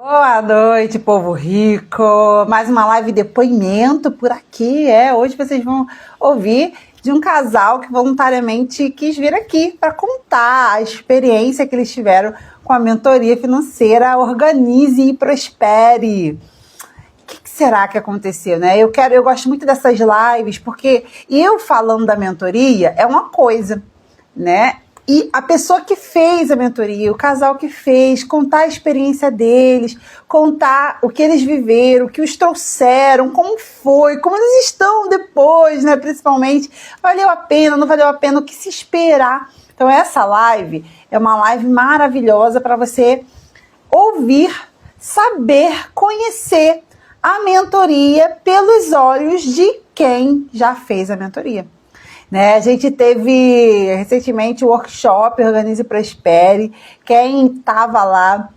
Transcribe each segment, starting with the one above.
Boa noite, povo rico! Mais uma live depoimento por aqui, Hoje vocês vão ouvir de um casal que voluntariamente quis vir aqui para contar a experiência que eles tiveram com a mentoria financeira Organize e Prospere. O que será que aconteceu, né? Eu gosto muito dessas lives porque eu falando da mentoria é uma coisa, né? E a pessoa que fez a mentoria, o casal que fez, contar a experiência deles, contar o que eles viveram, o que os trouxeram, como foi, como eles estão depois, né? Principalmente, valeu a pena, não valeu a pena, o que se esperar. Então essa live é uma live maravilhosa para você ouvir, saber, conhecer a mentoria pelos olhos de quem já fez a mentoria. Né? A gente teve recentemente o workshop Organize e Prospere. Quem estava lá,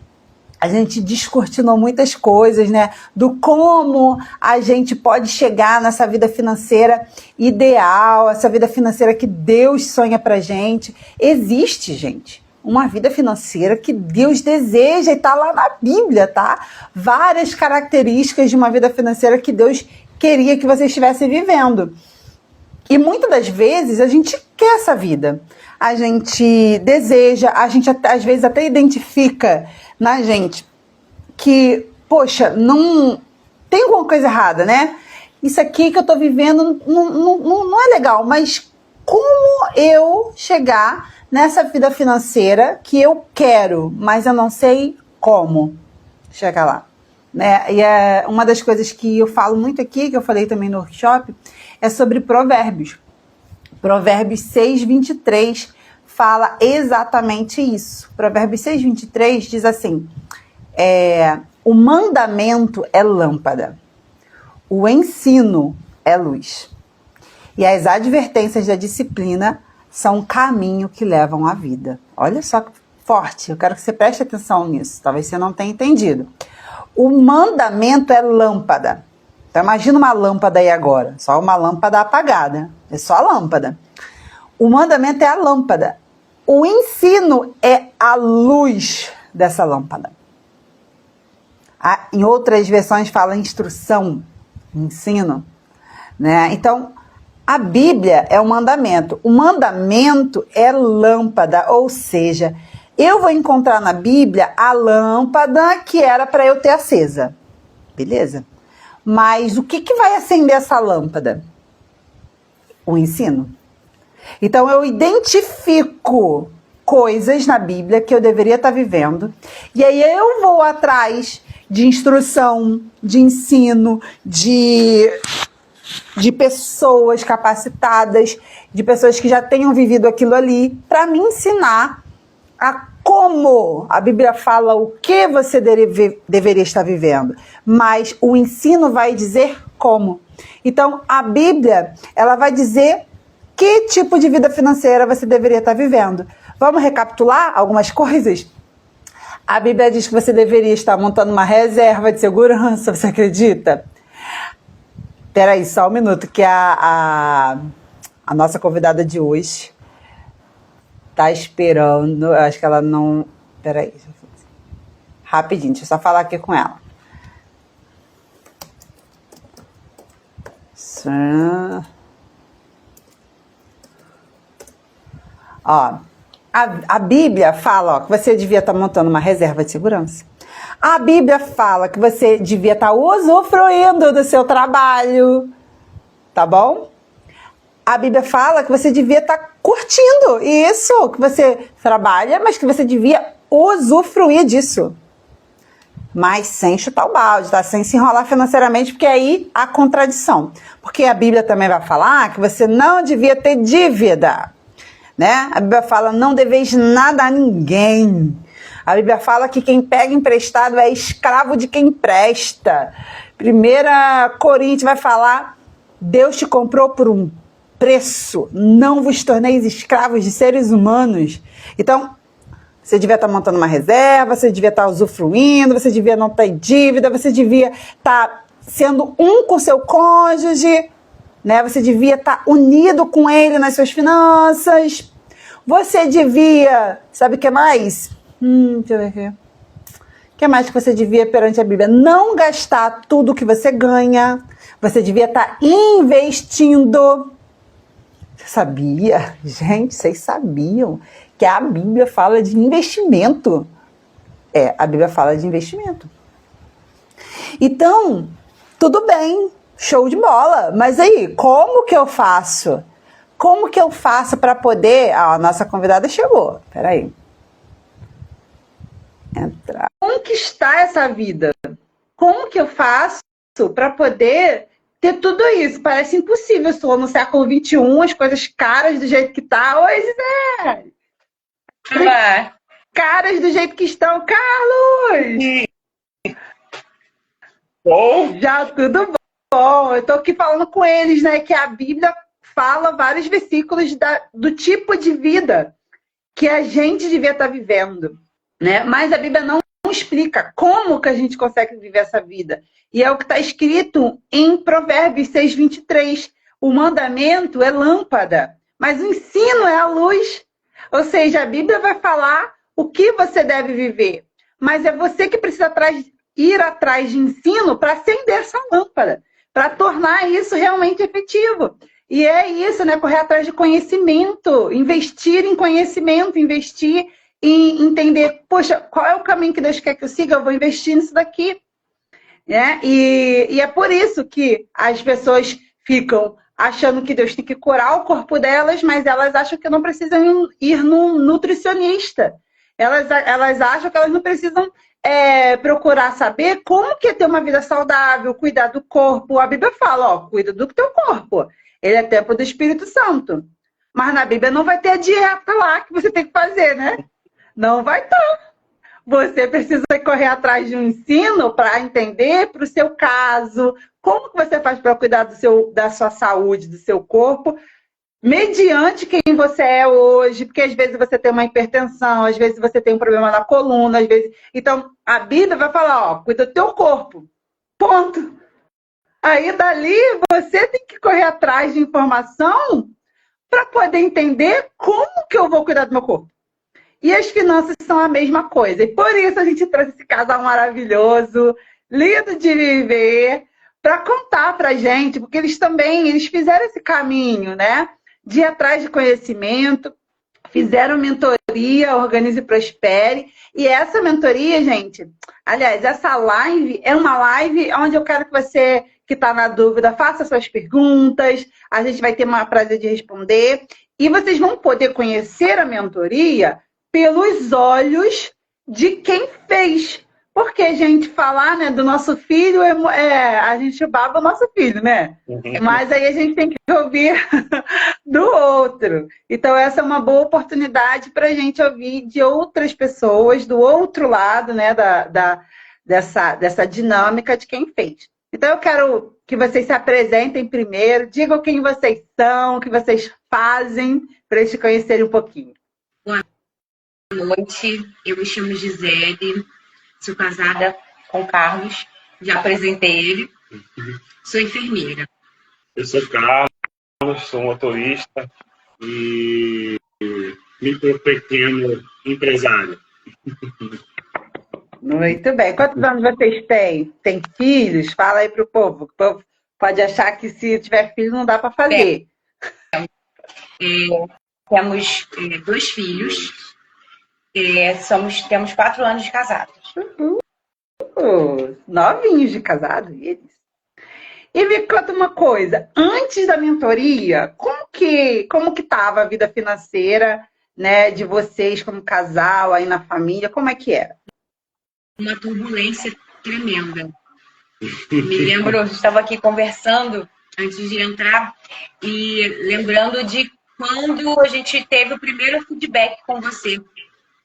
a gente descortinou muitas coisas, né? Do como a gente pode chegar nessa vida financeira ideal, essa vida financeira que Deus sonha pra gente. Existe, gente, uma vida financeira que Deus deseja e tá lá na Bíblia, tá? Várias características de uma vida financeira que Deus queria que você estivesse vivendo. E muitas das vezes a gente quer essa vida, a gente deseja, a gente às vezes até identifica na gente que, poxa, não tem alguma coisa errada, né? Isso aqui que eu tô vivendo não é legal, mas como eu chegar nessa vida financeira que eu quero, mas eu não sei como chegar lá? Né? E é uma das coisas que eu falo muito aqui, que eu falei também no workshop, é sobre Provérbios. Provérbios 6:23 fala exatamente isso. Provérbios 6:23 diz assim, o mandamento é lâmpada, o ensino é luz, e as advertências da disciplina são um caminho que levam à vida. Olha só que forte, eu quero que você preste atenção nisso, talvez você não tenha entendido. O mandamento é lâmpada. Então imagina uma lâmpada aí agora, só uma lâmpada apagada, é só a lâmpada. O mandamento é a lâmpada. O ensino é a luz dessa lâmpada. Em outras versões fala instrução, ensino, né? Então a Bíblia é o mandamento. O mandamento é lâmpada, ou seja, eu vou encontrar na Bíblia a lâmpada que era para eu ter acesa. Beleza? Mas o que vai acender essa lâmpada? O ensino. Então eu identifico coisas na Bíblia que eu deveria estar vivendo. E aí eu vou atrás de instrução, de ensino, de pessoas capacitadas, de pessoas que já tenham vivido aquilo ali, para me ensinar a como. A Bíblia fala o que você deveria estar vivendo, mas o ensino vai dizer como. Então, a Bíblia, ela vai dizer que tipo de vida financeira você deveria estar vivendo. Vamos recapitular algumas coisas? A Bíblia diz que você deveria estar montando uma reserva de segurança, você acredita? Peraí, só um minuto, que a nossa convidada de hoje tá esperando, acho que ela não... Peraí, rapidinho, deixa eu só falar aqui com ela. Ó, a Bíblia fala, que você devia estar montando uma reserva de segurança. A Bíblia fala que você devia estar usufruindo do seu trabalho, tá bom? A Bíblia fala que você devia estar curtindo isso, que você trabalha, mas que você devia usufruir disso. Mas sem chutar o balde, tá? Sem se enrolar financeiramente, porque aí há contradição. Porque a Bíblia também vai falar que você não devia ter dívida, né? A Bíblia fala, não deveis nada a ninguém. A Bíblia fala que quem pega emprestado é escravo de quem empresta. 1 Coríntios vai falar, Deus te comprou por um preço, não vos torneis escravos de seres humanos. Então, você devia estar montando uma reserva, você devia estar usufruindo, você devia não ter dívida, você devia estar sendo um com seu cônjuge, né? Você devia estar unido com ele nas suas finanças. Você devia, sabe o que mais? Deixa eu ver aqui. que mais que você devia perante a Bíblia? Não gastar tudo que você ganha. Você devia estar investindo. Você sabia? Gente, vocês sabiam que a Bíblia fala de investimento? A Bíblia fala de investimento. Então, tudo bem, show de bola. Mas aí, como que eu faço? Como que eu faço para poder... a nossa convidada chegou. Peraí. Entrar. Conquistar essa vida. Como que eu faço para poder ter tudo isso? Parece impossível. Eu estou no século XXI, as coisas caras do jeito que tá. Oi, Gisele! Olá. Caras do jeito que estão. Carlos! Bom, Já tudo bom. Eu estou aqui falando com eles, né? Que a Bíblia fala vários versículos do tipo de vida que a gente devia estar vivendo, né? Mas a Bíblia não explica como que a gente consegue viver essa vida. E é o que está escrito em Provérbios 6:23. O mandamento é lâmpada, mas o ensino é a luz. Ou seja, a Bíblia vai falar o que você deve viver. Mas é você que precisa ir atrás de ensino para acender essa lâmpada, para tornar isso realmente efetivo. E é isso, né? Correr atrás de conhecimento, investir em conhecimento, investir em entender, poxa, qual é o caminho que Deus quer que eu siga? Eu vou investir nisso daqui. Né? E é por isso que as pessoas ficam achando que Deus tem que curar o corpo delas, mas elas acham que não precisam ir num nutricionista. Elas acham que elas não precisam procurar saber como que é ter uma vida saudável, cuidar do corpo. A Bíblia fala, ó, cuida do teu corpo. Ele é templo do Espírito Santo. Mas na Bíblia não vai ter a dieta lá que você tem que fazer, né? Não vai ter. Você precisa correr atrás de um ensino para entender para o seu caso, como que você faz para cuidar da sua saúde, do seu corpo, mediante quem você é hoje, porque às vezes você tem uma hipertensão, às vezes você tem um problema na coluna, às vezes... Então, a Bíblia vai falar, ó, cuida do teu corpo. Ponto. Aí, dali, você tem que correr atrás de informação para poder entender como que eu vou cuidar do meu corpo. E as finanças são a mesma coisa. E por isso a gente trouxe esse casal maravilhoso, lindo de viver, para contar para a gente, porque eles fizeram esse caminho, né? De ir atrás de conhecimento, fizeram mentoria, Organize e Prospere. E essa mentoria, gente, aliás, essa live é uma live onde eu quero que você que está na dúvida faça suas perguntas, a gente vai ter o prazer de responder. E vocês vão poder conhecer a mentoria pelos olhos de quem fez. Porque a gente falar, né, do nosso filho, a gente baba o nosso filho, né? Mas aí a gente tem que ouvir do outro. Então essa é uma boa oportunidade para a gente ouvir de outras pessoas, do outro lado, né, dessa dinâmica de quem fez. Então eu quero que vocês se apresentem primeiro, digam quem vocês são, o que vocês fazem, para eles te conhecerem um pouquinho. Boa noite, eu me chamo Gisele, sou casada com o Carlos, já apresentei ele, sou enfermeira. eu sou Carlos, sou motorista e micro pequeno empresário. Muito bem. Quantos anos vocês têm? Tem filhos? Fala aí pro povo. O povo pode achar que se tiver filho não dá para fazer. Temos 2 filhos, temos 4 anos de casados. Novinhos de casado, eles. E me conta uma coisa, antes da mentoria, como que estava a vida financeira, né, de vocês como casal, aí na família, como é que era? Uma turbulência tremenda. Me lembro, eu estava aqui conversando antes de entrar e lembrando de quando a gente teve o primeiro feedback com você.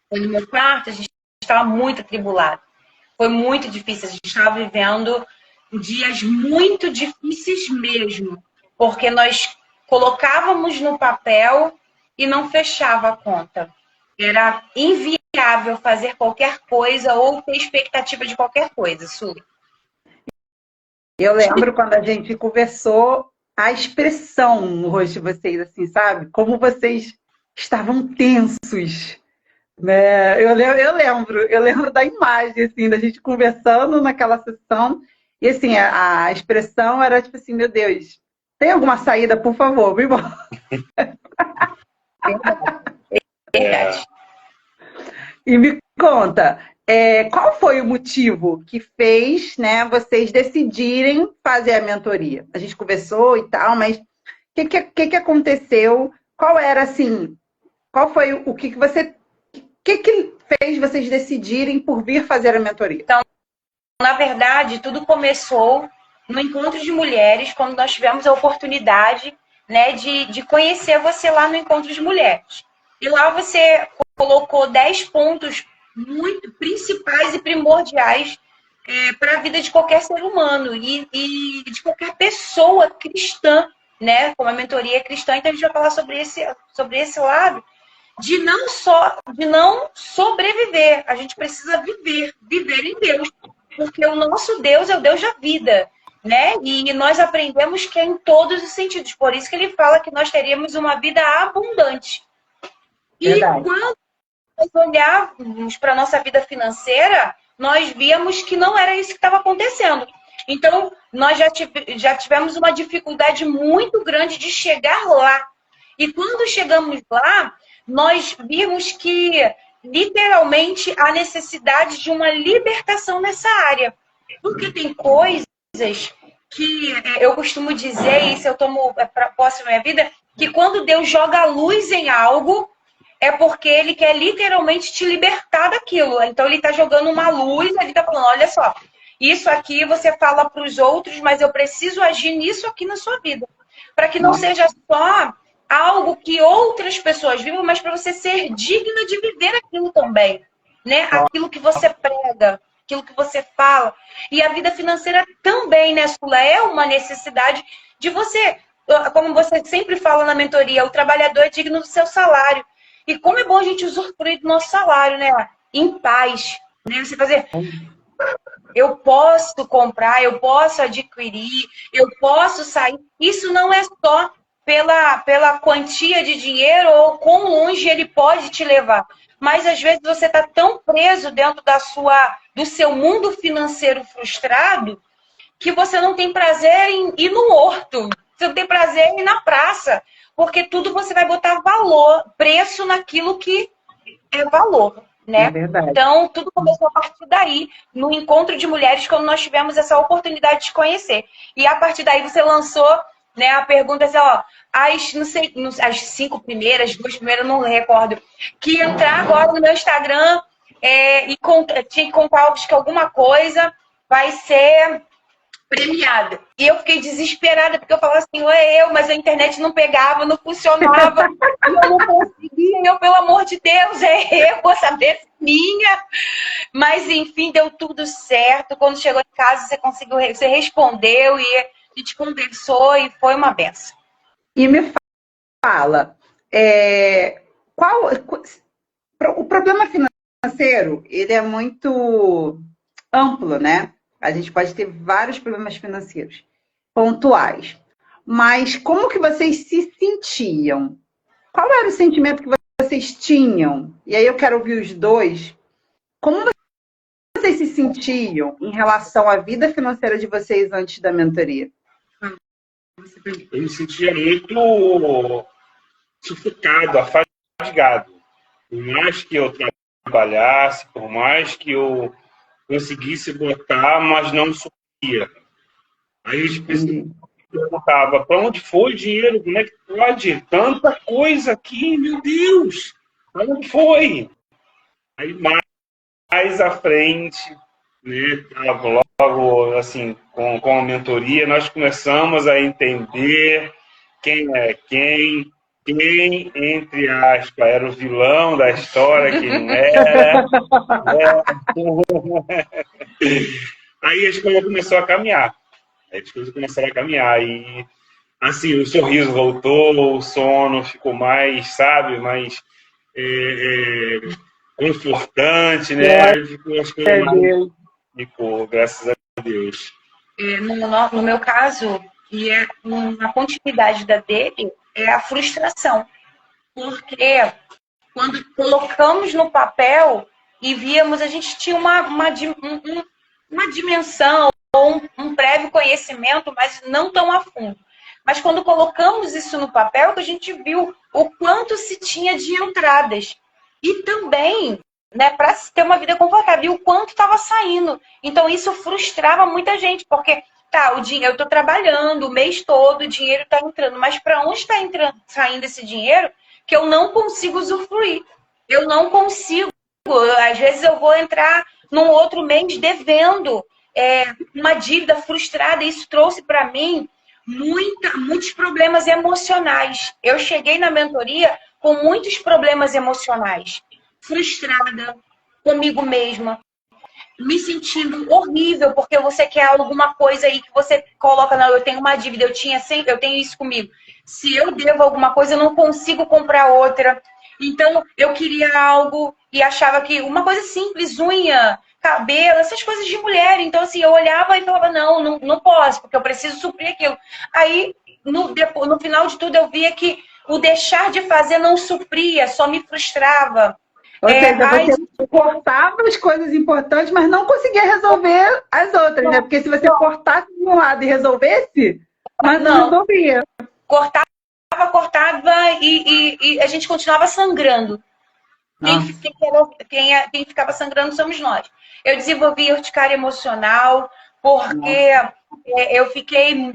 Foi no meu quarto, a gente estava muito atribulado. Foi muito difícil, a gente estava vivendo dias muito difíceis mesmo, porque nós colocávamos no papel e não fechava a conta. Era inviável fazer qualquer coisa ou ter expectativa de qualquer coisa, Su. Eu lembro quando a gente conversou, a expressão no rosto de vocês, assim, sabe? Como vocês estavam tensos. né? Eu lembro da imagem, assim, da gente conversando naquela sessão, e assim, a expressão era tipo assim, meu Deus, tem alguma saída, por favor, me mostra. Verdade. E me conta, qual foi o motivo que fez, né, vocês decidirem fazer a mentoria? A gente conversou e tal, mas o que aconteceu? Qual era, assim, qual foi o que fez vocês decidirem por vir fazer a mentoria? Então, na verdade, tudo começou no encontro de mulheres, quando nós tivemos a oportunidade, né, de conhecer você lá no encontro de mulheres. E lá você colocou 10 pontos muito principais e primordiais para a vida de qualquer ser humano e de qualquer pessoa cristã, né? Como a mentoria é cristã, então a gente vai falar sobre esse lado de não sobreviver. A gente precisa viver em Deus, porque o nosso Deus é o Deus da vida, né? E nós aprendemos que é em todos os sentidos. Por isso que ele fala que nós teríamos uma vida abundante. E Verdade. quando nós olhávamos para a nossa vida financeira, nós víamos que não era isso que estava acontecendo. Então, nós já tivemos uma dificuldade muito grande de chegar lá. E quando chegamos lá, nós vimos que, literalmente, há necessidade de uma libertação nessa área. Porque tem coisas que eu costumo dizer, e isso eu tomo para posse da minha vida, que quando Deus joga a luz em algo, é porque ele quer literalmente te libertar daquilo. Então ele está jogando uma luz, ele está falando, olha só, isso aqui você fala para os outros, mas eu preciso agir nisso aqui na sua vida. Para que não seja só algo que outras pessoas vivam, mas para você ser digna de viver aquilo também. Né? Aquilo que você prega, aquilo que você fala. E a vida financeira também, né, Sula? É uma necessidade de você, como você sempre fala na mentoria, o trabalhador é digno do seu salário. E como é bom a gente usufruir do nosso salário, né? Em paz. Né? Você fazer, eu posso comprar, eu posso adquirir, eu posso sair. Isso não é só pela quantia de dinheiro ou quão longe ele pode te levar. Mas às vezes você está tão preso dentro do seu mundo financeiro frustrado que você não tem prazer em ir no horto. Você não tem prazer em ir na praça. Porque tudo você vai botar valor, preço naquilo que é valor, né? É verdade. Então, tudo começou a partir daí, no encontro de mulheres, quando nós tivemos essa oportunidade de conhecer. E a partir daí você lançou, né, a pergunta assim, ó, as 5 primeiras, 2 primeiras, não recordo, que entrar agora no meu Instagram tinha que contar que alguma coisa vai ser premiada. E eu fiquei desesperada, porque eu falava assim, mas a internet não pegava, não funcionava, e eu não conseguia, eu, pelo amor de Deus, vou saber se minha. Mas, enfim, deu tudo certo. Quando chegou em casa, você respondeu e a gente conversou e foi uma benção. E me fala, o problema financeiro, ele é muito amplo, né? A gente pode ter vários problemas financeiros pontuais. Mas como que vocês se sentiam? Qual era o sentimento que vocês tinham? E aí eu quero ouvir os dois. Como vocês se sentiam em relação à vida financeira de vocês antes da mentoria? Eu me sentia muito sufocado, afadigado. Por mais que eu trabalhasse, por mais que eu conseguisse botar, mas não subia. Aí a gente perguntava, para onde foi o dinheiro? Como é que pode? Tanta coisa aqui, meu Deus! Para onde foi? Aí mais à frente, né, logo assim, com a mentoria, nós começamos a entender quem é quem, entre aspas, era o vilão da história, quem não era. Aí as coisas começaram a caminhar. E, assim, o sorriso voltou, o sono ficou mais, sabe, mais confortante, né? Ficou as coisas mais... Ficou, graças a Deus. No meu caso, e é uma continuidade da dele, é a frustração. Porque quando colocamos no papel e víamos, a gente tinha uma dimensão, ou um prévio conhecimento, mas não tão a fundo. Mas quando colocamos isso no papel, a gente viu o quanto se tinha de entradas. E também, né, para ter uma vida confortável, e o quanto estava saindo. Então isso frustrava muita gente, porque o dinheiro, eu estou trabalhando o mês todo, o dinheiro está entrando, mas para onde está saindo esse dinheiro que eu não consigo usufruir? Eu não consigo. Às vezes eu vou entrar num outro mês devendo uma dívida frustrada. Isso trouxe para mim muitos problemas emocionais. Eu cheguei na mentoria com muitos problemas emocionais. Frustrada comigo mesma, me sentindo horrível, porque você quer alguma coisa aí que você coloca, não, eu tenho uma dívida, eu tenho isso comigo. Se eu devo alguma coisa, eu não consigo comprar outra. Então, eu queria algo e achava que uma coisa simples, unha, cabelo, essas coisas de mulher. Então, assim, eu olhava e falava, não posso, porque eu preciso suprir aquilo. Aí, no final de tudo, eu via que o deixar de fazer não supria, só me frustrava. Ou seja, você cortava as coisas importantes, mas não conseguia resolver as outras, né? Porque se você cortasse de um lado e resolvesse, mas não resolvia. Cortava e a gente continuava sangrando. Quem ficava sangrando somos nós. Eu desenvolvi urticária emocional, porque eu fiquei...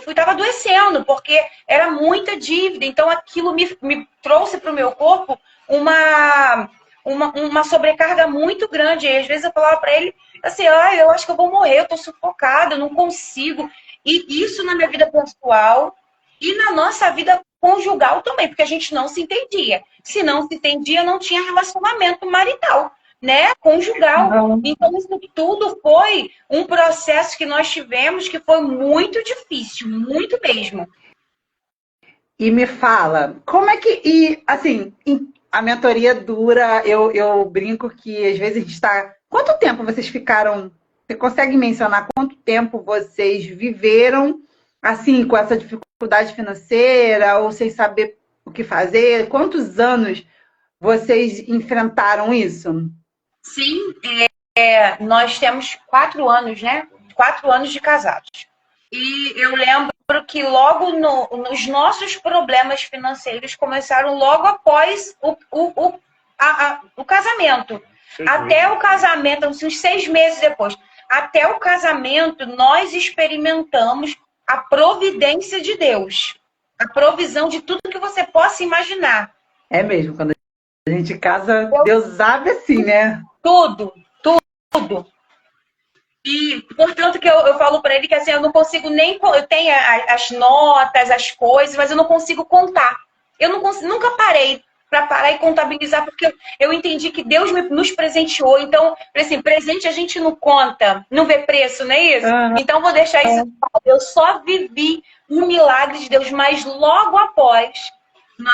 estava adoecendo, porque era muita dívida. Então, aquilo me trouxe para o meu corpo uma sobrecarga muito grande. E às vezes eu falava para ele assim, eu acho que eu vou morrer, eu estou sufocada, eu não consigo. E isso na minha vida pessoal e na nossa vida conjugal também, porque a gente não se entendia. Se não se entendia, não tinha relacionamento marital, né? Conjugal. Não. Então, isso tudo foi um processo que nós tivemos que foi muito difícil, muito mesmo. E me fala, como é que... E, assim, a mentoria dura, eu brinco que às vezes a gente está... Quanto tempo vocês ficaram... Você consegue mencionar quanto tempo vocês viveram, assim, com essa dificuldade financeira, ou sem saber o que fazer? Quantos anos vocês enfrentaram isso? Sim, nós temos 4 anos, né? 4 anos de casados. E eu lembro que logo nos nossos problemas financeiros começaram logo após o casamento. Até o casamento, uns 6 meses depois. Até o casamento, nós experimentamos a providência de Deus. A provisão de tudo que você possa imaginar. É mesmo, quando a gente casa, Deus abre assim, né? Tudo. E, portanto, que eu falo para ele que assim, eu não consigo nem... Eu tenho as notas, as coisas, mas eu não consigo contar. Eu não consigo, nunca parei para parar e contabilizar, porque eu entendi que Deus nos presenteou. Então, assim, presente a gente não conta, não vê preço, não é isso? Então, vou deixar isso. Eu só vivi um milagre de Deus, mas logo após...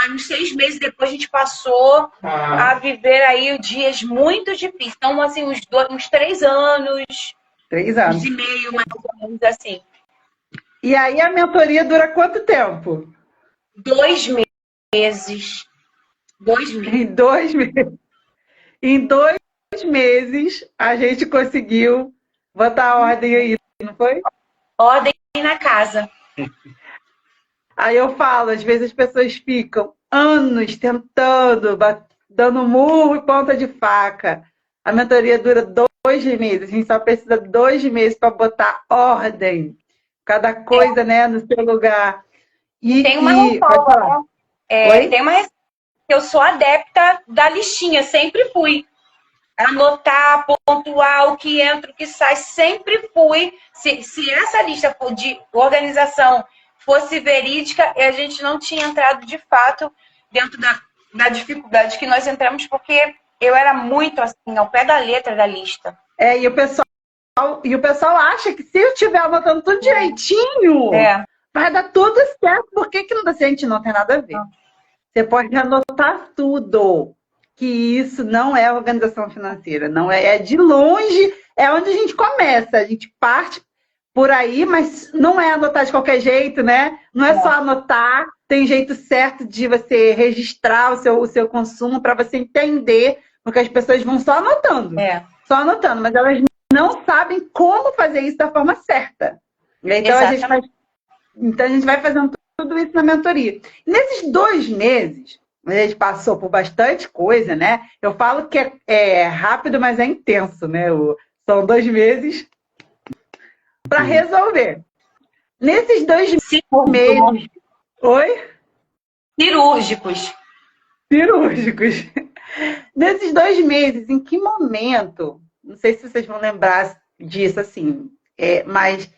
uns 6 meses depois, a gente passou a viver aí dias muito difíceis. Então, assim, uns 3 anos. 3 anos. E meio, mais ou menos, assim. E aí, a mentoria dura quanto tempo? 2 meses. 2 meses. Em 2 meses, a gente conseguiu botar a ordem aí, não foi? Ordem na casa. Aí eu falo, às vezes as pessoas ficam anos tentando, dando murro e ponta de faca. A mentoria dura 2 meses, a gente só precisa de 2 meses para botar ordem. Cada coisa, né, no seu lugar. Tem uma tem uma eu sou adepta da listinha, sempre fui. Anotar, pontuar o que entra, o que sai, sempre fui. Se essa lista de organização fosse verídica, a gente não tinha entrado de fato dentro da dificuldade que nós entramos, porque eu era muito assim, ao pé da letra da lista. E o pessoal acha que se eu estiver anotando tudo direitinho, vai dar tudo certo. Por que não dá certo? Gente, não tem nada a ver. Você pode anotar tudo, que isso não é organização financeira, não é de longe, é onde a gente começa, a gente parte por aí, mas não é anotar de qualquer jeito, né? Não é só anotar, tem jeito certo de você registrar o seu consumo para você entender, porque as pessoas vão só anotando, mas elas não sabem como fazer isso da forma certa. Então a gente vai fazendo tudo isso na mentoria. Nesses 2 meses, a gente passou por bastante coisa, né? Eu falo que é rápido, mas é intenso, né? São 2 meses para resolver. Nesses 2 meses... Oi? Cirúrgicos. Nesses 2 meses, em que momento... Não sei se vocês vão lembrar disso, assim, mas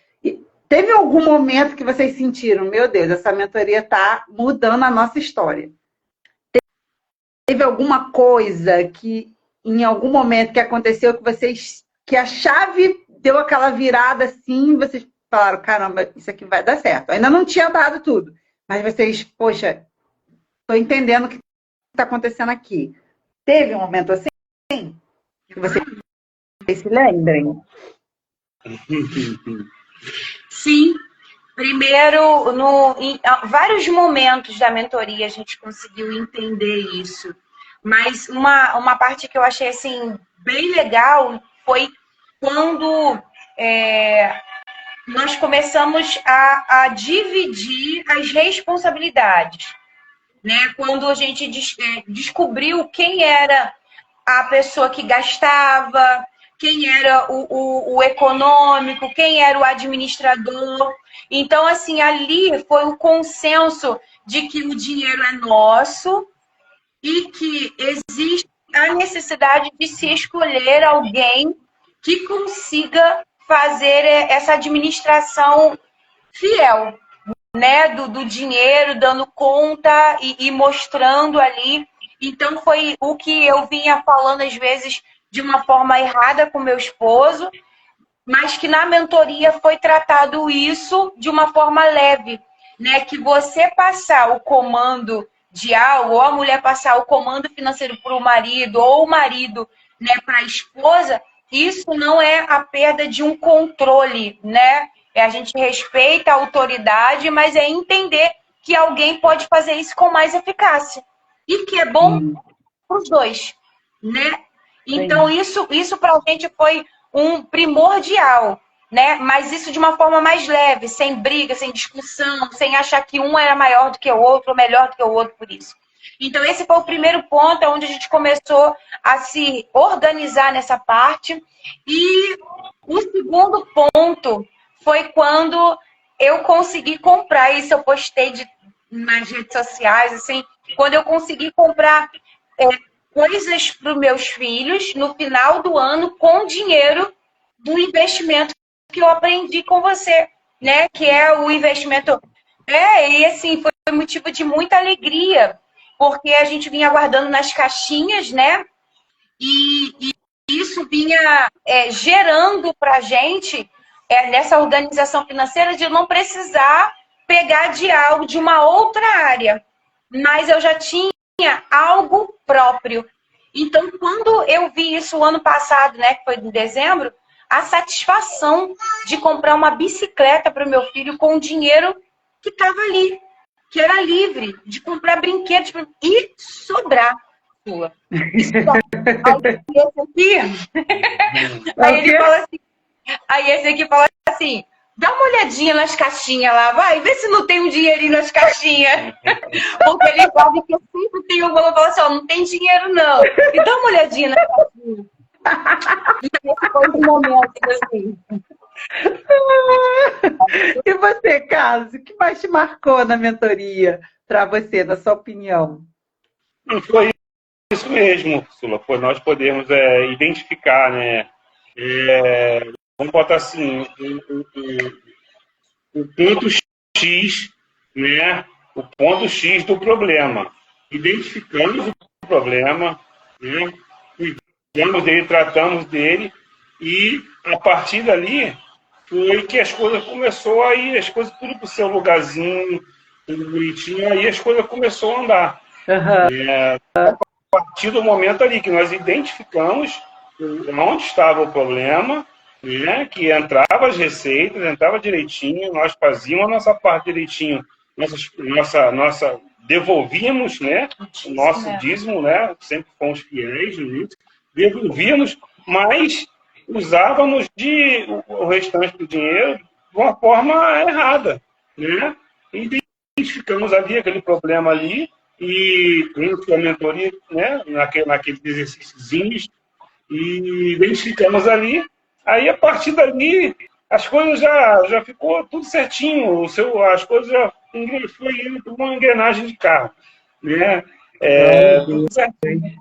teve algum momento que vocês sentiram, meu Deus, essa mentoria está mudando a nossa história? Teve alguma coisa que, em algum momento que aconteceu, que a chave deu aquela virada assim, vocês falaram, caramba, isso aqui vai dar certo. Ainda não tinha dado tudo, mas vocês, poxa, estou entendendo o que está acontecendo aqui. Teve um momento assim que vocês se lembrem? Sim. Primeiro, em vários momentos da mentoria a gente conseguiu entender isso. Mas uma parte que eu achei assim, bem legal foi quando nós começamos a dividir as responsabilidades. Né? Quando a gente descobriu quem era a pessoa que gastava, quem era o econômico, quem era o administrador. Então, assim, ali foi o consenso de que o dinheiro é nosso e que existe a necessidade de se escolher alguém que consiga fazer essa administração fiel, né, do dinheiro, dando conta e mostrando ali. Então, foi o que eu vinha falando, às vezes, de uma forma errada com meu esposo, mas que na mentoria foi tratado isso de uma forma leve, né? Que você passar o comando de algo, ou a mulher passar o comando financeiro para o marido, ou o marido, né, para a esposa, isso não é a perda de um controle, né? A gente respeita a autoridade, mas é entender que alguém pode fazer isso com mais eficácia. E que é bom para os dois, né? Então, isso para a gente foi um primordial, né? Mas isso de uma forma mais leve, sem briga, sem discussão, sem achar que um era maior do que o outro, ou melhor do que o outro por isso. Então, esse foi o primeiro ponto onde a gente começou a se organizar nessa parte. E o segundo ponto foi quando eu consegui comprar, isso eu postei nas redes sociais, assim, quando eu consegui comprar coisas para os meus filhos no final do ano com dinheiro do investimento que eu aprendi com você, né? Que é o investimento. E assim, foi motivo de muita alegria, porque a gente vinha guardando nas caixinhas, né? E isso vinha gerando para a gente, nessa organização financeira, de não precisar pegar de algo de uma outra área. Mas eu já tinha algo próprio. Então, quando eu vi isso o ano passado, né, que foi em dezembro, a satisfação de comprar uma bicicleta para o meu filho com o dinheiro que estava ali, que era livre, de comprar brinquedos e sobrar. Aí esse aqui fala assim, dá uma olhadinha nas caixinhas lá, vai, vê se não tem um dinheirinho nas caixinhas. Porque ele sabe que eu sempre tenho alguma coisa assim, ó, não tem dinheiro não. E dá uma olhadinha nas caixinhas. E esse foi o momento, assim. E você, Carlos, o que mais te marcou na mentoria para você, na sua opinião? Foi isso mesmo, Sula, foi nós podermos identificar, né? Vamos botar assim, o ponto X, né? O ponto X do problema. Identificamos o problema, né? Cuidamos dele, tratamos dele, e a partir dali foi que as coisas começou a ir, as coisas tudo para o seu lugarzinho, tudo bonitinho, aí as coisas começaram a andar. A partir do momento ali que nós identificamos onde estava o problema né? Que entrava as receitas, entrava direitinho, nós fazíamos a nossa parte direitinho, devolvíamos, né? O nosso dízimo, né? Sempre fomos fiéis nisso, devolvíamos, mas usávamos o restante do dinheiro de uma forma errada, né? Identificamos ali aquele problema ali e com a mentoria, né? Naqueles exercíciozinhos, e identificamos ali. Aí, a partir dali, as coisas já ficou tudo certinho. As coisas já foi indo para uma engrenagem de carro. Né? Tudo certinho.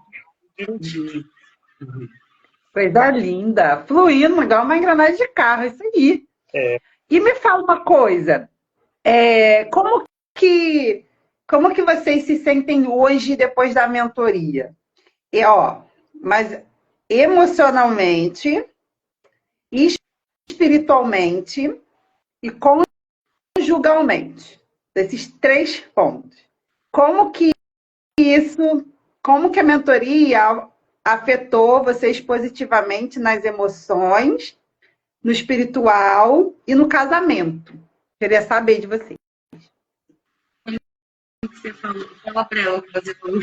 Coisa linda. Fluindo, igual uma engrenagem de carro, isso aí. E me fala uma coisa. Como que vocês se sentem hoje depois da mentoria? Mas emocionalmente, espiritualmente e conjugalmente. Desses 3 pontos. Como que a mentoria afetou vocês positivamente nas emoções, no espiritual e no casamento? Queria saber de vocês. Você fala para ela o que você falou.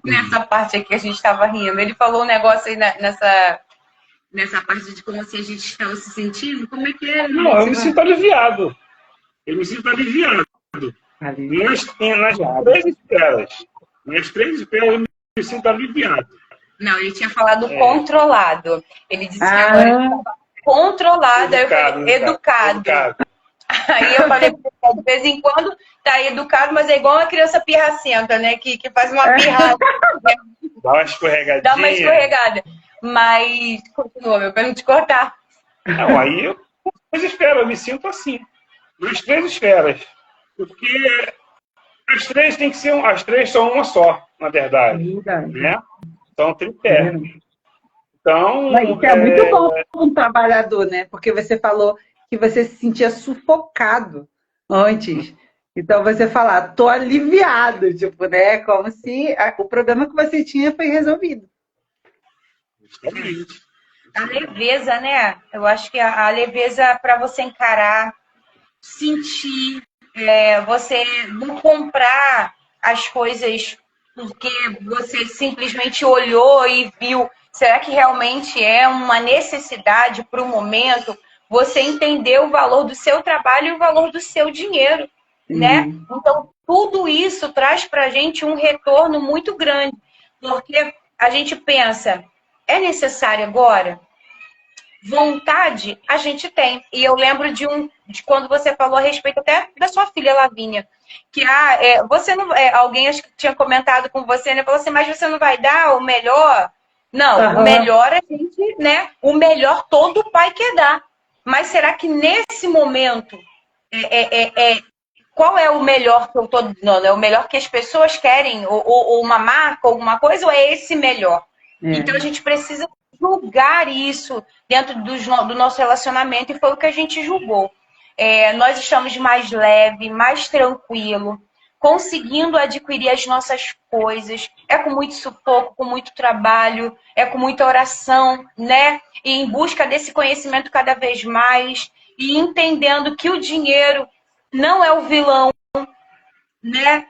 Nessa parte aqui a gente estava rindo. Ele falou um negócio aí nessa parte de como assim a gente estava se sentindo. Como é que é? Não, eu me sinto aliviado. Nas 3 esferas eu me sinto aliviado. Não, ele tinha falado controlado. Ele disse que agora ele estava controlado. Aí eu falei, educado. Aí eu falei, de vez em quando tá educado, mas é igual uma criança pirracenta, né? Que faz uma pirrada. Dá uma escorregadinha. Dá uma escorregada. Mas, continua, meu, pra não te cortar. Não, aí eu me sinto assim. Nas 3 esferas. Porque as 3 tem que ser, as 3 são uma só, na verdade. Né? São tripé. Então, mas isso é muito bom para um trabalhador, né? Porque você falou que você se sentia sufocado antes. Então você fala, tô aliviado, tipo, né? Como se o problema que você tinha foi resolvido. A leveza, né? Eu acho que a leveza para você encarar, sentir, você não comprar as coisas porque você simplesmente olhou e viu. Será que realmente é uma necessidade para o momento? Você entender o valor do seu trabalho e o valor do seu dinheiro, né? Então, tudo isso traz para a gente um retorno muito grande. Porque a gente pensa, é necessário agora? Vontade a gente tem. E eu lembro de quando você falou a respeito até da sua filha Lavínia, que você não, alguém acho que tinha comentado com você, né? Falou assim, mas você não vai dar o melhor? Não, o melhor a gente, né? O melhor todo pai quer dar. Mas será que nesse momento qual é o melhor que eu estou dando? É o melhor que as pessoas querem? Ou uma marca, alguma coisa? Ou é esse melhor? Então a gente precisa julgar isso dentro do nosso relacionamento, e foi o que a gente julgou. Nós estamos mais leve, mais tranquilo, conseguindo adquirir as nossas coisas. É com muito sufoco, com muito trabalho, é com muita oração, né? E em busca desse conhecimento cada vez mais, e entendendo que o dinheiro não é o vilão, né?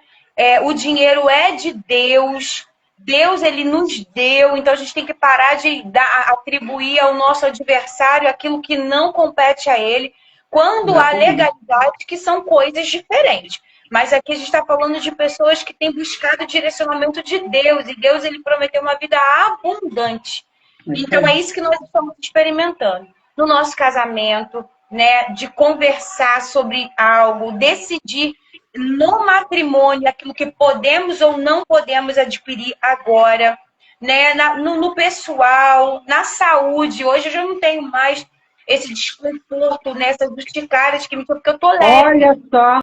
O dinheiro é de Deus. Deus, ele nos deu, então a gente tem que parar de atribuir ao nosso adversário aquilo que não compete a ele, quando há legalidade, que são coisas diferentes. Mas aqui a gente está falando de pessoas que têm buscado o direcionamento de Deus, e Deus, ele prometeu uma vida abundante. Então é isso que nós estamos experimentando. No nosso casamento, né, de conversar sobre algo, decidir no matrimônio aquilo que podemos ou não podemos adquirir agora, né? No pessoal, na saúde. Hoje eu já não tenho mais esse desconforto, né? Essas urticárias que me porque eu tô leve. Olha só!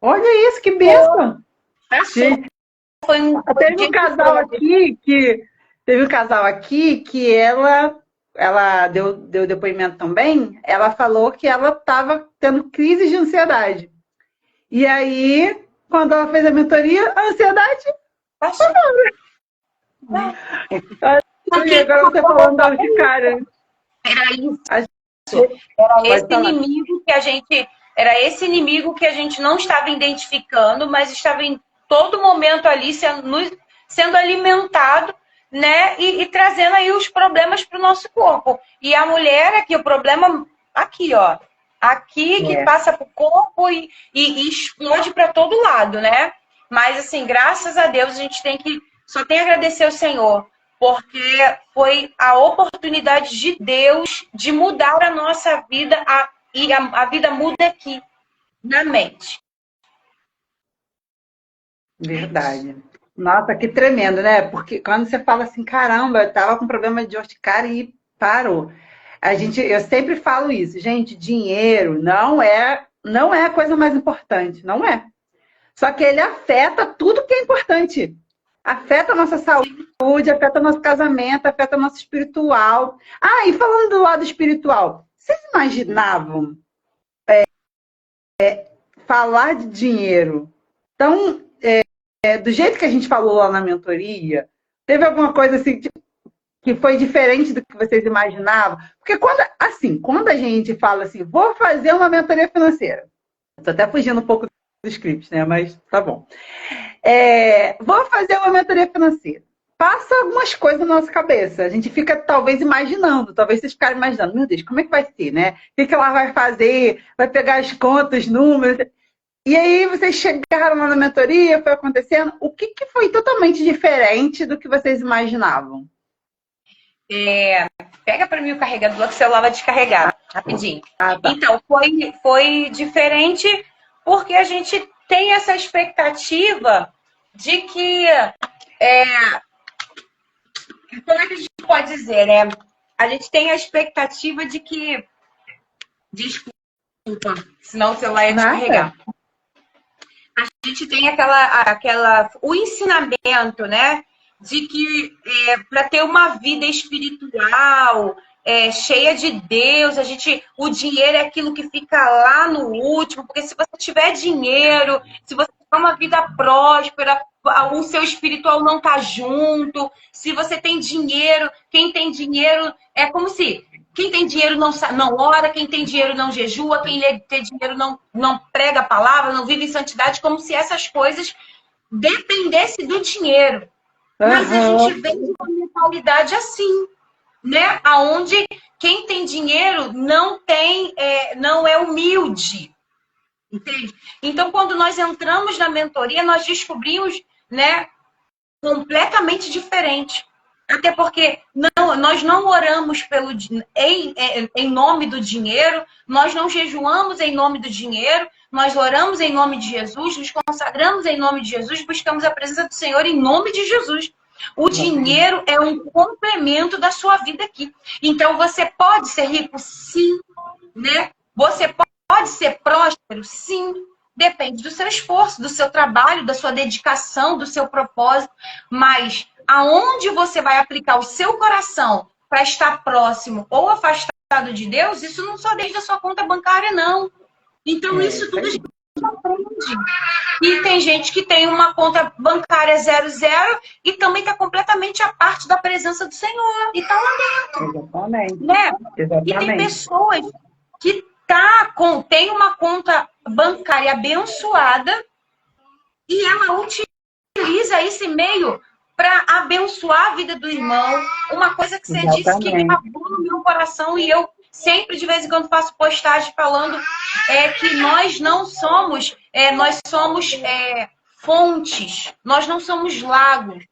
Olha isso, que bênção! Teve um casal aqui que ela deu depoimento também. Ela falou que ela estava tendo crise de ansiedade. E aí, quando ela fez a mentoria, a ansiedade passou. E agora você falando da urticária. Era isso. Pode Esse falar. inimigo que a gente, era esse inimigo que a gente não estava identificando, mas estava em todo momento ali sendo alimentado, né? E trazendo aí os problemas para o nosso corpo. E a mulher aqui, o problema aqui, ó. Aqui que passa para o corpo e explode para todo lado, né? Mas assim, graças a Deus, a gente só tem a agradecer ao Senhor, porque foi a oportunidade de Deus de mudar a nossa vida, e a vida muda aqui, na mente. Verdade. Nossa, que tremendo, né? Porque quando você fala assim, caramba, eu tava com problema de urticária e parou. Eu sempre falo isso, gente, dinheiro não é a coisa mais importante, não é. Só que ele afeta tudo que é importante. Afeta a nossa saúde, afeta o nosso casamento, afeta o nosso espiritual. Ah, e falando do lado espiritual, vocês imaginavam falar de dinheiro tão do jeito que a gente falou lá na mentoria? Teve alguma coisa assim que foi diferente do que vocês imaginavam? Porque quando a gente fala assim, vou fazer uma mentoria financeira, estou até fugindo um pouco do script, né? Mas tá bom. Vou fazer uma mentoria financeira. Passa algumas coisas na nossa cabeça. A gente fica, talvez, imaginando. Talvez vocês ficarem imaginando. Meu Deus, como é que vai ser, né? O que ela vai fazer? Vai pegar as contas, números. E aí, vocês chegaram lá na mentoria, foi acontecendo. O que foi totalmente diferente do que vocês imaginavam? Pega para mim o carregador, que o celular vai descarregar. Rapidinho. Tá. Então, foi diferente porque a gente tem essa expectativa de que... como é que a gente pode dizer, né? A gente tem a expectativa de que... Desculpa, senão o celular ia descarregar. A gente tem o ensinamento, né? De que para ter uma vida espiritual, cheia de Deus, o dinheiro é aquilo que fica lá no último, porque se você tiver dinheiro, se você tiver uma vida próspera, o seu espiritual não tá junto. Se você tem dinheiro, quem tem dinheiro é como se quem tem dinheiro não ora, quem tem dinheiro não jejua, quem tem dinheiro não prega a palavra, não vive em santidade, como se essas coisas dependessem do dinheiro. Mas a gente vem de uma mentalidade assim, né? Onde quem tem dinheiro não é humilde. Entende? Então, quando nós entramos na mentoria, nós descobrimos, né, completamente diferente. Até porque nós não oramos em nome do dinheiro, nós não jejuamos em nome do dinheiro, nós oramos em nome de Jesus, nos consagramos em nome de Jesus, buscamos a presença do Senhor em nome de Jesus. O dinheiro é um complemento da sua vida aqui. Então, você pode ser rico? Sim. Né? Você pode ser próspero? Sim. Depende do seu esforço, do seu trabalho, da sua dedicação, do seu propósito. Mas aonde você vai aplicar o seu coração para estar próximo ou afastado de Deus, isso não só desde a sua conta bancária, não. Então, isso tudo a gente aprende. E tem gente que tem uma conta bancária 00 e também está completamente à parte da presença do Senhor. E está lá dentro. Exatamente. Né? Exatamente. E tem pessoas que tem uma conta bancária abençoada e ela utiliza esse meio para abençoar a vida do irmão. Uma coisa que você disse que acabou no meu coração e eu sempre, de vez em quando, faço postagem falando que nós não somos, nós somos fontes, nós não somos lagos.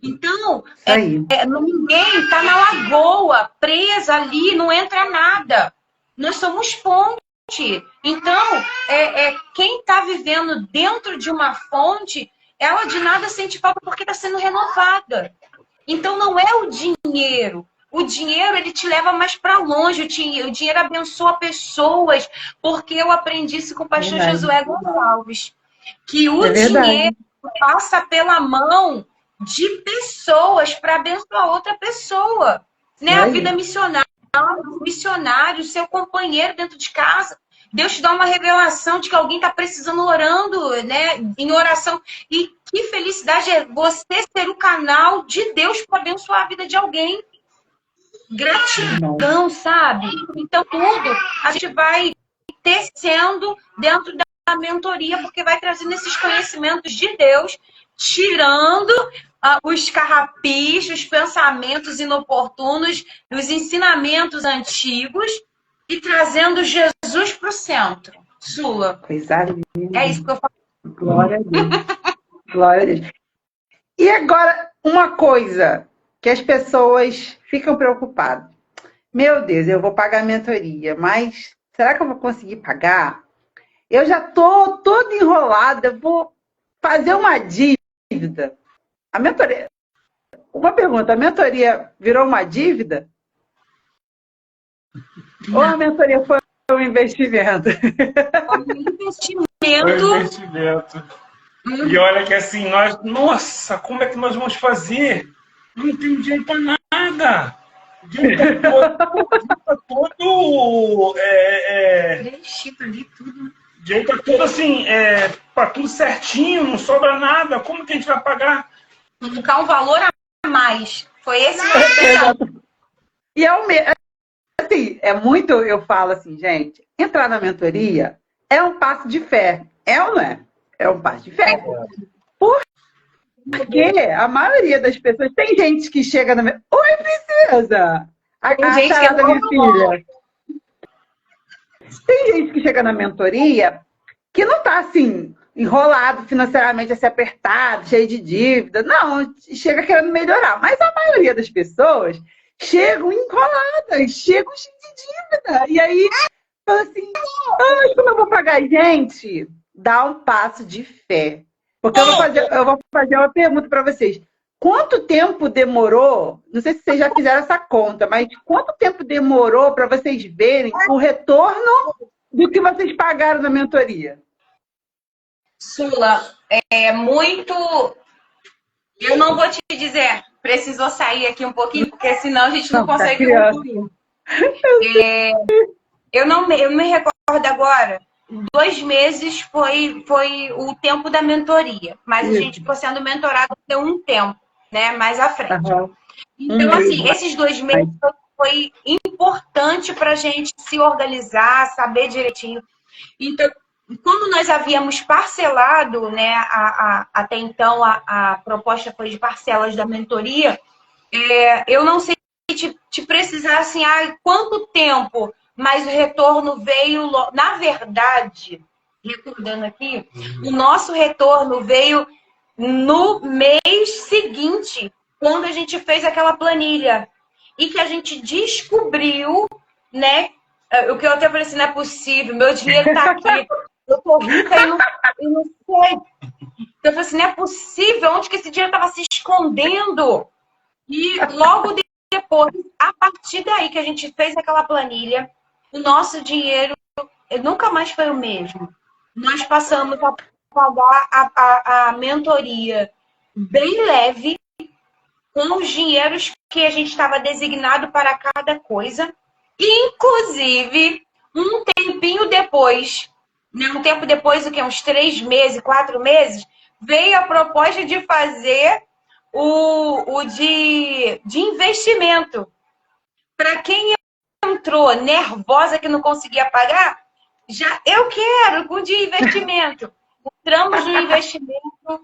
Então, ninguém está na lagoa, presa ali, não entra nada. Nós somos fonte. Então, quem está vivendo dentro de uma fonte, ela de nada sente falta porque está sendo renovada. Então, não é o dinheiro. O dinheiro, ele te leva mais para longe. O dinheiro abençoa pessoas. Porque eu aprendi isso com o pastor Josué Gonçalves. Que o dinheiro passa pela mão de pessoas para abençoar outra pessoa. Né? A vida missionária. Missionário, seu companheiro dentro de casa. Deus te dá uma revelação de que alguém está precisando orando, né? Em oração. E que felicidade é você ser o canal de Deus para abençoar a vida de alguém. gratidão, sabe? Então, tudo a gente vai tecendo dentro da mentoria, porque vai trazendo esses conhecimentos de Deus, tirando os carrapichos, os pensamentos inoportunos, os ensinamentos antigos e trazendo Jesus para o centro. Sula. Coisa linda. É isso que eu falo. Glória a Deus. Glória a Deus. E agora, uma coisa que as pessoas ficam preocupadas. Meu Deus, eu vou pagar a mentoria, mas será que eu vou conseguir pagar? Eu já estou toda enrolada, vou fazer uma dívida. A mentoria... Uma pergunta, a mentoria virou uma dívida? Ou a mentoria foi um investimento? Investimento. Foi um investimento. E olha que assim, nossa, como é que nós vamos fazer? Não tem dinheiro para nada. O dinheiro tá todo Preenchido ali, tudo. o dinheiro tá todo assim, para tudo certinho, não sobra nada. Como que a gente vai pagar? Colocar um valor a mais. Foi esse o pensamento. E é o mesmo. Assim, é muito, eu falo assim, gente, entrar na mentoria é um passo de fé. É ou não é? É um passo de fé. Porque a maioria das pessoas... Tem gente que chega na... Oi, princesa! Tem gente que da minha filha. Tem gente que chega na mentoria que não tá assim, enrolado financeiramente, assim, apertado, cheio de dívida. Não, chega querendo melhorar. Mas a maioria das pessoas chegam enroladas, chegam cheias de dívida. E aí, fala assim, mas como eu vou pagar? Gente, dá um passo de fé. Porque eu vou fazer uma pergunta para vocês. Quanto tempo demorou, não sei se vocês já fizeram essa conta, mas quanto tempo demorou para vocês verem o retorno do que vocês pagaram na mentoria? Sula, é muito... Eu não vou te dizer, precisou sair aqui um pouquinho, porque senão a gente não consegue concluir. Eu me recordo agora, 2 meses foi o tempo da mentoria, mas a gente ficou sendo mentorado por um tempo, né, mais à frente. Uhum. Então, assim, esses 2 meses foi importante para a gente se organizar, saber direitinho. Então, quando nós havíamos parcelado, né, até então a proposta foi de parcelas da mentoria, eu não sei te precisar assim, quanto tempo, mas o retorno veio, na verdade, recordando aqui, o nosso retorno veio no mês seguinte, quando a gente fez aquela planilha e que a gente descobriu, né, o que eu até falei assim, não é possível, meu dinheiro tá aqui, eu tô rica e não sei. Então eu falei assim, não é possível, onde que esse dinheiro estava se escondendo? E logo depois, a partir daí que a gente fez aquela planilha, o nosso dinheiro nunca mais foi o mesmo. Nós passamos a pagar a mentoria bem leve, com os dinheiros que a gente estava designado para cada coisa. Inclusive, um tempinho depois, né, um tempo depois, o que? Uns 3 meses, 4 meses, veio a proposta de fazer o de investimento. Para quem entrou nervosa que não conseguia pagar, já eu quero o de investimento. Entramos no investimento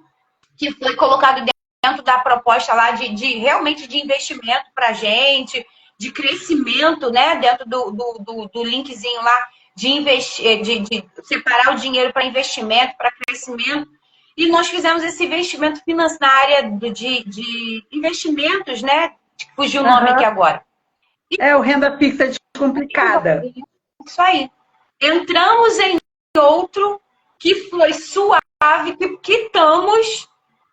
que foi colocado dentro da proposta lá realmente de investimento para a gente, de crescimento, né? Dentro do linkzinho lá de investir, de separar o dinheiro para investimento, para crescimento. E nós fizemos esse investimento financeiro na área de investimentos, né? Fugiu o nome aqui agora. O renda fixa descomplicada. Isso aí. Entramos em outro que foi suave, que quitamos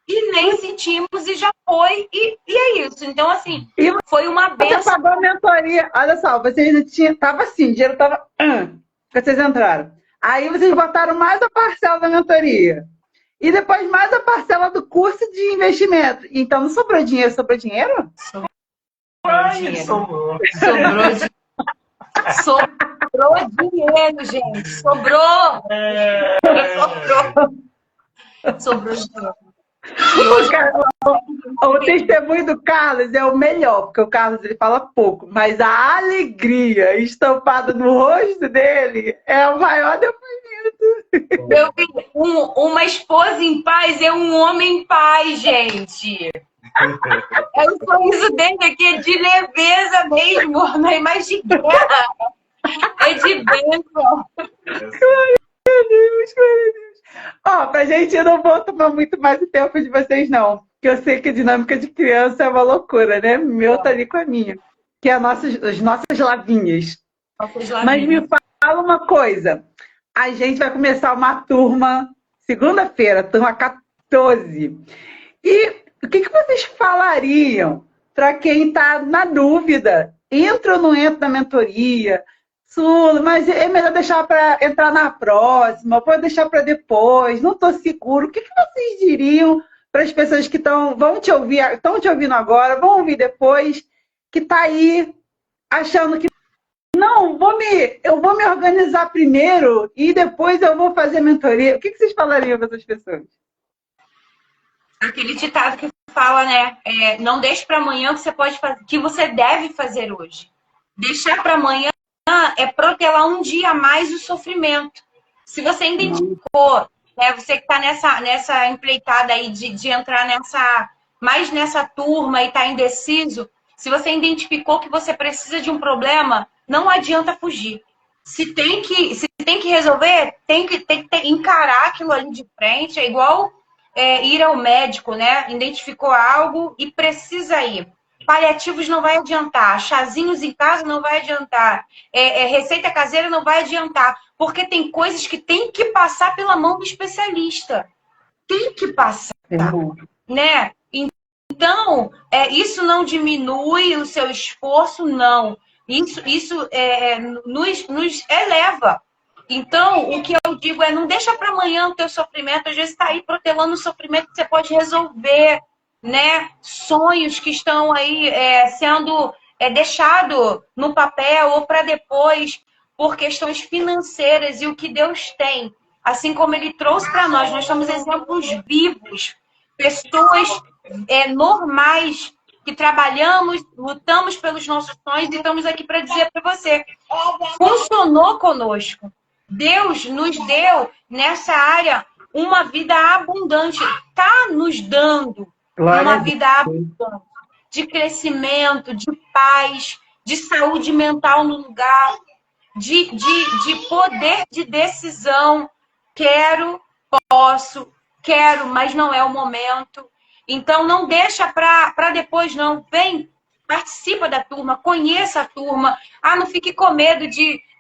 e nem sentimos e já foi. E é isso. Então, assim, foi uma benção. Você pagou a mentoria. Olha só, vocês não tinham... Tava assim, o dinheiro tava... Vocês entraram. Aí vocês botaram mais a parcela da mentoria. E depois mais a parcela do curso de investimento. Então, não sobrou dinheiro? Sobrou dinheiro? Sobrou. Sobrou dinheiro, gente. Sobrou. Sobrou dinheiro. E hoje O testemunho do Carlos é o melhor, porque o Carlos ele fala pouco, mas a alegria estampada no rosto dele é o maior depoimento. Meu filho, uma esposa em paz é um homem em paz, gente. É o sorriso dele aqui é de leveza mesmo, não é mais de guerra. É de bênção. Meu Deus, meu Deus. Ó, pra gente, eu não vou tomar muito mais o tempo de vocês, não. Porque eu sei que a dinâmica de criança é uma loucura, né? O meu tá ali com a minha. Que é as nossas lavinhas. Mas me fala uma coisa. A gente vai começar uma turma segunda-feira, turma 14. E o que vocês falariam para quem está na dúvida? Entra ou não entra na mentoria? Mas é melhor deixar para entrar na próxima, pode deixar para depois, não estou seguro. O que vocês diriam para as pessoas que vão te ouvir, estão te ouvindo agora, vão ouvir depois, que está aí achando que não, eu vou me organizar primeiro e depois eu vou fazer mentoria. O que vocês falariam para essas pessoas? Aquele ditado que fala, né? Não deixe para amanhã o que você pode fazer, que você deve fazer hoje. Deixar para amanhã é protelar um dia a mais o sofrimento. Se você identificou, né, você que está nessa empreitada aí de entrar mais nessa turma e está indeciso, se você identificou que você precisa de um problema, não adianta fugir. Se tem que resolver, tem que encarar aquilo ali de frente. É igual ir ao médico, né? Identificou algo e precisa ir. Paliativos não vai adiantar, chazinhos em casa não vai adiantar, receita caseira não vai adiantar, porque tem coisas que tem que passar pela mão do especialista. Tem que passar, né? Então, isso não diminui o seu esforço, não. Isso nos eleva. Então, o que eu digo não deixa para amanhã o teu sofrimento. Às vezes está aí protelando o sofrimento que você pode resolver, né? Sonhos que estão aí sendo deixado no papel ou para depois por questões financeiras. E o que Deus tem, assim como Ele trouxe para nós somos exemplos vivos. Pessoas normais que trabalhamos, lutamos pelos nossos sonhos e estamos aqui para dizer para você, funcionou conosco. Deus nos deu nessa área uma vida abundante, está nos dando uma vida abundante de crescimento, de paz, de saúde mental no lugar, de poder de decisão. Quero, posso, quero, mas não é o momento. Então, não deixa para depois, não. Vem, participa da turma, conheça a turma. Não fique com medo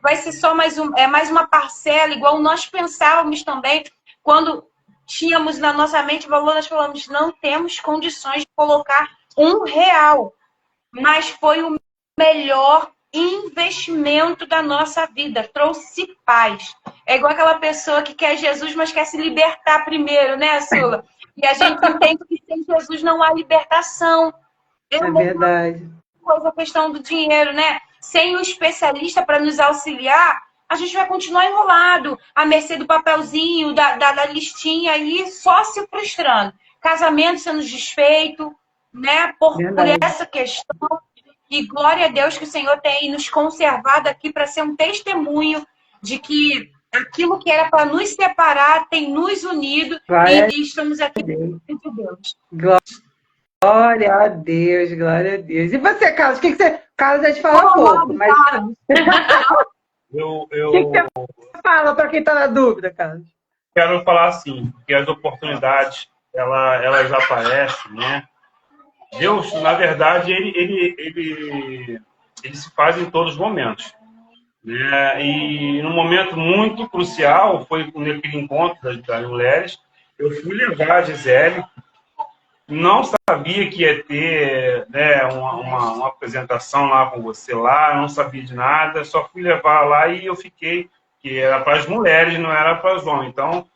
vai ser só mais uma parcela, igual nós pensávamos também. Quando tínhamos na nossa mente o valor, nós falamos, não temos condições de colocar R$1. Mas foi o melhor investimento da nossa vida. Trouxe paz. É igual aquela pessoa que quer Jesus, mas quer se libertar primeiro, né, Sula? E a gente entende que sem Jesus não há libertação. É verdade. Coisa a questão do dinheiro, né? Sem o especialista para nos auxiliar, a gente vai continuar enrolado, à mercê do papelzinho, da listinha aí, só se frustrando. Casamento sendo desfeito, né? Por essa questão. E glória a Deus que o Senhor tem nos conservado aqui para ser um testemunho de que aquilo que era para nos separar tem nos unido e estamos aqui diante de Deus. Glória a Deus, glória a Deus. E você, Carlos? O que você... Carlos, a gente fala pouco, mas... O que você fala para quem está na dúvida, Carlos? Quero falar assim, que as oportunidades, elas aparecem, né? Deus, na verdade, ele se faz em todos os momentos. Né? E num momento muito crucial, foi naquele encontro das mulheres, eu fui levar a Gisele, não sabia que ia ter, né, uma apresentação lá com você lá, não sabia de nada, só fui levar lá e eu fiquei, que era para as mulheres, não era para os homens. Então,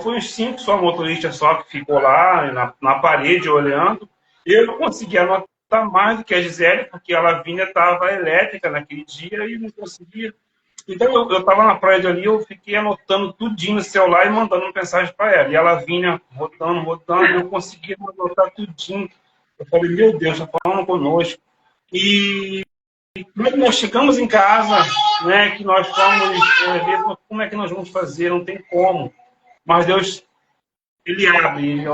foi uns 5 só motoristas só que ficou lá na parede olhando. Eu não consegui anotar mais do que a Gisele, porque ela vinha, estava elétrica naquele dia e não conseguia. Então, eu tava na praia ali, eu fiquei anotando tudinho no celular e mandando mensagem para ela. E ela vinha rodando, eu conseguia anotar tudinho. Eu falei, meu Deus, tá falando conosco. E quando nós chegamos em casa, né, que nós fomos ver como é que nós vamos fazer, não tem como. Mas Deus, Ele abre.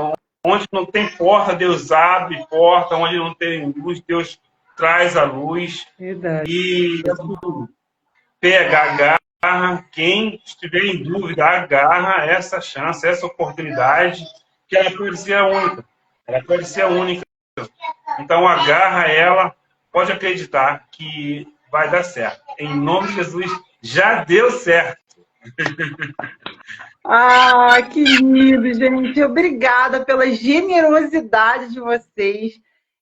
Onde não tem porta, Deus abre porta. Onde não tem luz, Deus traz a luz. Verdade. E pega, agarra. Quem estiver em dúvida, agarra essa chance, essa oportunidade, que ela pode ser a única. Ela pode ser a única. Então, agarra ela. Pode acreditar que vai dar certo. Em nome de Jesus, já deu certo. Ah, que lindo, gente. Obrigada pela generosidade de vocês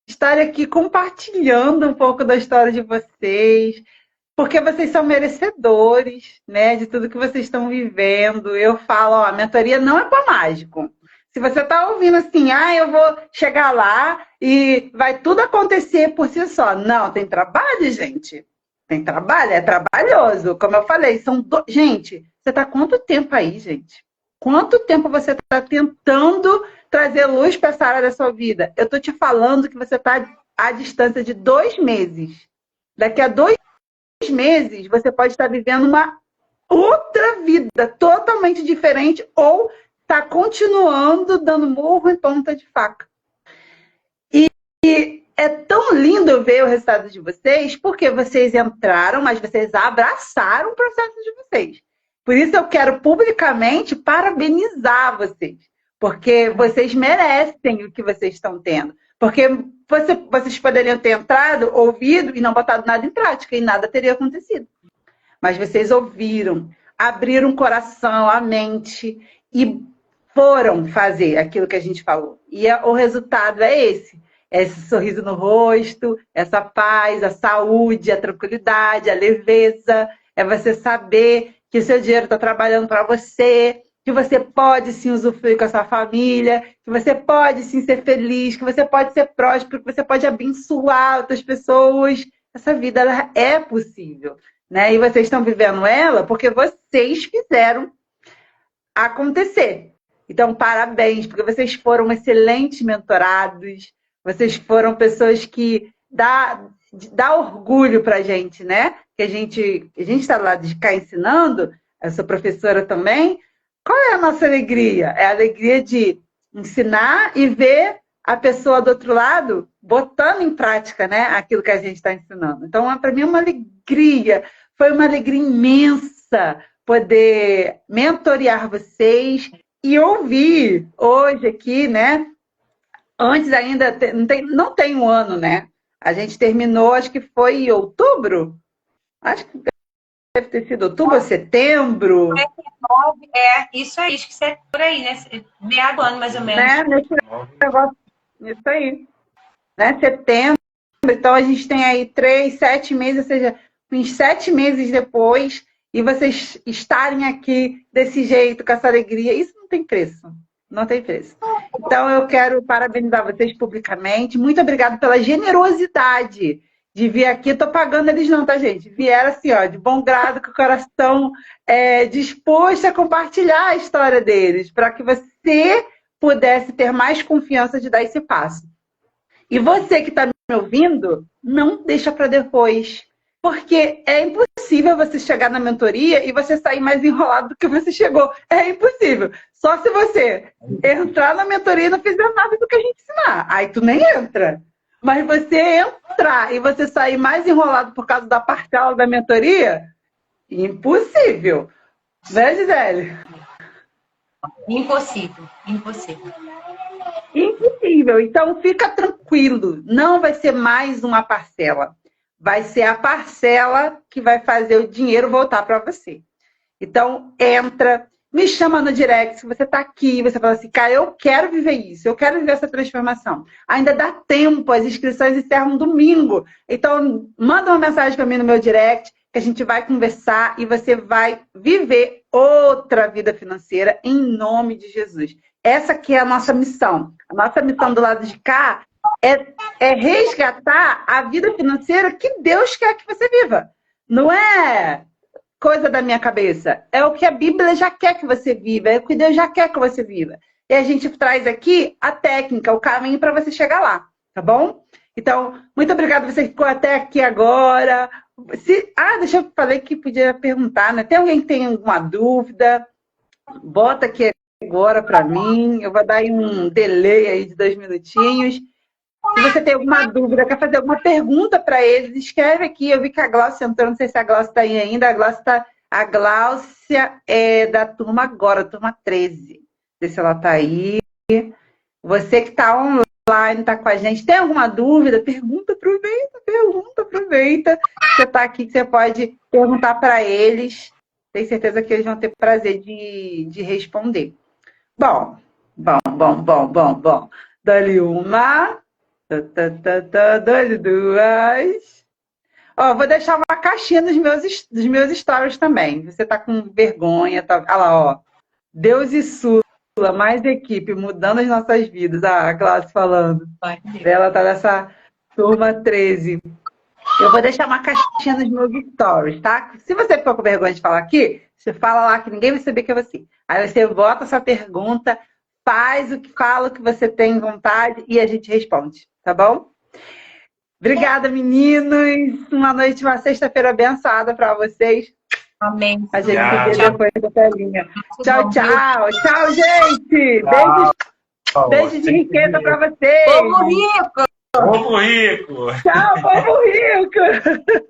estarem aqui compartilhando um pouco da história de vocês, porque vocês são merecedores, né, de tudo que vocês estão vivendo. Eu falo, ó, a mentoria não é para mágico. Se você está ouvindo assim, eu vou chegar lá e vai tudo acontecer por si só. Não, tem trabalho, gente. Tem trabalho, é trabalhoso. Como eu falei, gente, você está quanto tempo aí, gente? Quanto tempo você está tentando trazer luz para essa área da sua vida? Eu estou te falando que você está à distância de 2 meses. Daqui a 2 meses, você pode estar vivendo uma outra vida totalmente diferente ou está continuando dando murro em ponta de faca. E é tão lindo ver o resultado de vocês, porque vocês entraram, mas vocês abraçaram o processo de vocês. Por isso eu quero publicamente parabenizar vocês, porque vocês merecem o que vocês estão tendo. Porque vocês poderiam ter entrado, ouvido e não botado nada em prática, e nada teria acontecido. Mas vocês ouviram, abriram o coração, a mente e foram fazer aquilo que a gente falou. E o resultado é esse. Esse sorriso no rosto, essa paz, a saúde, a tranquilidade, a leveza. É você saber que o seu dinheiro está trabalhando para você, que você pode sim usufruir com a sua família, que você pode sim ser feliz, que você pode ser próspero, que você pode abençoar outras pessoas. Essa vida ela é possível, né? E vocês estão vivendo ela porque vocês fizeram acontecer. Então, parabéns, porque vocês foram excelentes mentorados, vocês foram pessoas que dá orgulho pra gente, né? Que a gente está lá de cá ensinando, eu sou professora também. Qual é a nossa alegria? É a alegria de ensinar e ver a pessoa do outro lado botando em prática, né, aquilo que a gente está ensinando. Então, para mim é uma alegria, foi uma alegria imensa poder mentorear vocês e ouvir hoje aqui, né? Antes ainda, não tem um ano, né? A gente terminou, acho que foi em outubro. Acho que deve ter sido outubro ou setembro. Isso aí, acho que você é por aí, né? Meado do ano, mais ou menos. Né? Nesse negócio, isso aí. Né? Setembro. Então, a gente tem aí 3, 7 meses, ou seja, uns 7 meses depois, e vocês estarem aqui desse jeito, com essa alegria, isso não tem preço. Não tem preço. Então, eu quero parabenizar vocês publicamente. Muito obrigada pela generosidade de vir aqui. Estou pagando eles não, tá, gente? Vieram assim, ó, de bom grado, com o coração disposto a compartilhar a história deles, para que você pudesse ter mais confiança de dar esse passo. E você que está me ouvindo, não deixa para depois. Porque é impossível você chegar na mentoria e você sair mais enrolado do que você chegou. É impossível. Só se você entrar na mentoria e não fizer nada do que a gente ensinar. Aí tu nem entra. Mas você entrar e você sair mais enrolado por causa da parcela da mentoria, impossível. Né, Gisele? Impossível, impossível. Impossível. Então fica tranquilo. Não vai ser mais uma parcela. Vai ser a parcela que vai fazer o dinheiro voltar para você. Então, entra, me chama no direct, se você está aqui, você fala assim, cara, eu quero viver isso, eu quero viver essa transformação. Ainda dá tempo, as inscrições encerram domingo. Então, manda uma mensagem para mim no meu direct, que a gente vai conversar e você vai viver outra vida financeira em nome de Jesus. Essa aqui é a nossa missão. A nossa missão do lado de cá é resgatar a vida financeira que Deus quer que você viva. Não é coisa da minha cabeça. É o que a Bíblia já quer que você viva, é o que Deus já quer que você viva. E a gente traz aqui a técnica, o caminho para você chegar lá, tá bom? Então, muito obrigada, você que ficou até aqui agora. Deixa eu falar que podia perguntar, né? Tem alguém que tem alguma dúvida? Bota aqui agora para mim. Eu vou dar aí um delay aí de 2 minutinhos. Se você tem alguma dúvida, quer fazer alguma pergunta para eles, escreve aqui. Eu vi que a Gláucia entrou, não sei se a Gláucia está aí ainda. A Gláucia é da turma agora, turma 13. Não sei se ela está aí. Você que está online, está com a gente, tem alguma dúvida? Pergunta, aproveita. Você está aqui, que você pode perguntar para eles. Tenho certeza que eles vão ter prazer de responder. Bom. Dá-lhe uma. Dá-lhe duas. Vou deixar uma caixinha dos meus stories também. Você tá com vergonha, tá? Olha lá, ó. Deus e Sula, mais equipe, mudando as nossas vidas. A Gláucia falando. Ela tá nessa turma 13. Eu vou deixar uma caixinha nos meus stories, tá? Se você ficou com vergonha de falar aqui, você fala lá que ninguém vai saber que é você. Aí você bota essa pergunta, fala o que você tem vontade e a gente responde, tá bom? Obrigada, meninos. Uma sexta-feira abençoada para vocês. Amém. A gente se vê depois da telinha. Tchau, tchau. Tchau, gente. Beijo de riqueza para vocês. Povo rico! Povo rico! Tchau, povo rico!